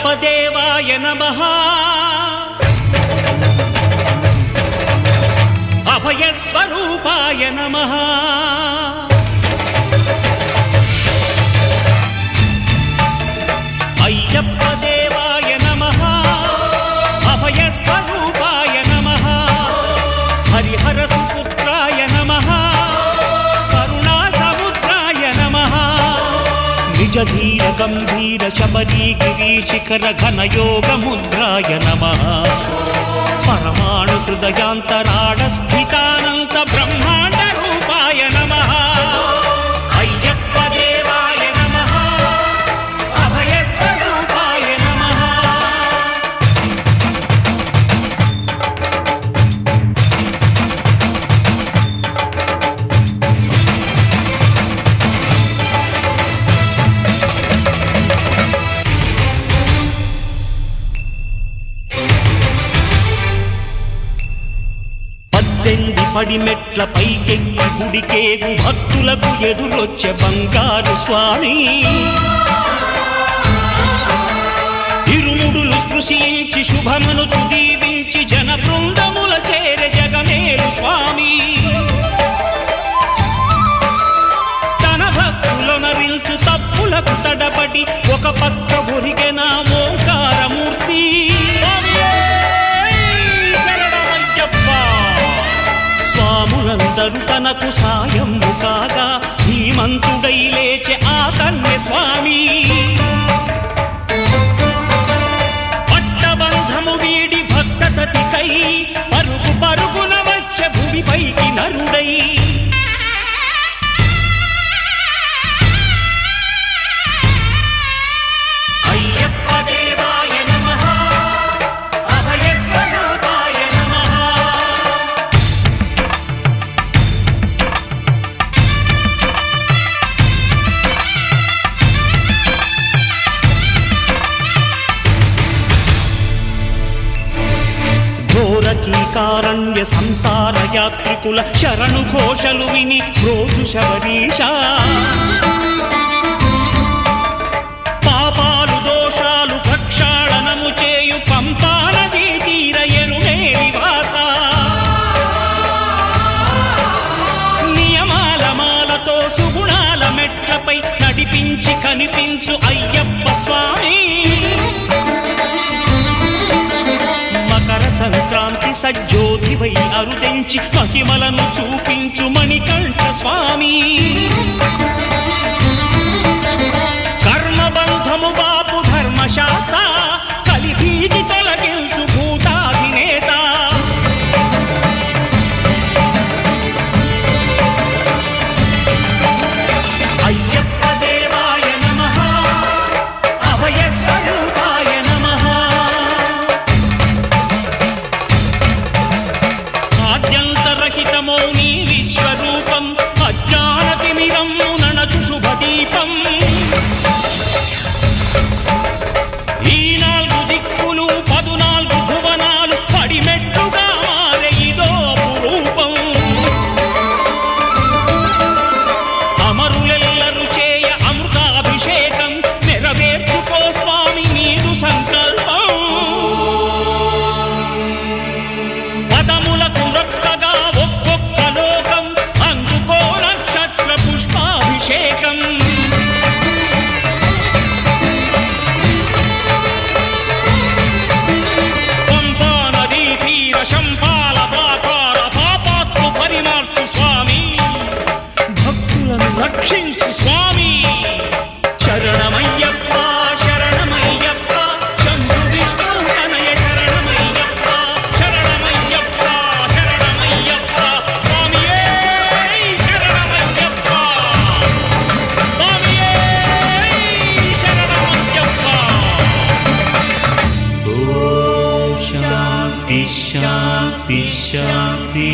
అయ్యప్ప దేవాయ నమః అభయ స్వరూపాయ నమః అయ్యప్ప దేవాయ నమః అభయ స్వరూపాయ నమః హరిహర సుపుత్రాయ నమః కరుణా సముద్రాయ నమః నిజ ధీర గంభీర శబరీ గిరీశిఖర ఘనయోగ ముద్రాయ నమః పరమాణు హృదయాంతరాడ స్థితానంత బ్రహ్మాండ రూపాయ నమః అయ్యప్ప దేవాయ నమః అభయ స్వరూపాయ నమః పడిమెట్ల పైకెక్కి గుడికేగు భక్తులకు ఎదురొచ్చే బంగారు స్వామి ఇరుముడులు స్పృశించి శుభమును దీవించి జన బృందముల చేరే జగమేలు స్వామి తన భక్తులనరిల్చు తప్పులకు తడబడి ఒక పక్క ఒరిగెన ఓంకారమూర్తి స్వాములందరూ తనకు సాయము కాగా ధీమంతుడై లేచే ఆ కన్య స్వామి పట్టబంధము వీడి భక్తతతికై పరుగు పరుగున వచ్చే భూమిపైకి నరుడై అయ్యప్ప దేవాయ నమః అభయ స్వరూపాయ నమః ఘోరకీకారణ్య సంసార యాత్రికుల శరణు ఘోషలు విని రోజు శబరీష పాపాలు దోషాలు ప్రక్షాళనము చేయు పంపా నదీ తీర ఎరుమేలి వాస నియమాల మాలతో సుగుణాల మెట్లపై నడిపించి కనిపించు అయ్యప్ప స్వామి మకర సంక్రాంతి సజ్జోతివై అరుదెంచి మహిమలను చూపించు మణికంఠ స్వామి కర్మబంధము బాపు ధర్మశాస్త్ర కలిభీతి తొలగించు భూతాధినేత అయ్యప్ప దేవాయ నమః అభయ స్వరూపాయ నమః ఆద్యంతరహితమో నీ విశ్వరూపం అజ్ఞానతిమిరము ననచు శుభదీపం ఈ 4 దిక్కులు 14 భువనాలు పడిమెట్టుగా మారే ఇదో అపురూపం అమరులెల్లరు చేయ అమృతాభిషేకం నెరవేర్చుకో స్వామి నీదు సంకల్పం పదములకు రొక్కగా ఒక్కొక్క లోకం అందుకో నక్షత్ర పుష్పాభిషేకం పంపా నదీ తీర శంపాల ప్రాకార పాపాత్ము పరిమార్చు స్వామి భక్తులను రక్షించు స్వామి శరణమయ్యప్ప శరణమయ్యప్ప శంభు విష్ణు తనయ శరణమయ్యప్ప శరణమయ్యప్ప శరణమయ్యప్ప స్వామియే శరణమయ్యప్ప స్వామియే శరణమయ్యప్ప ఓం శాంతి శాంతి శాంతి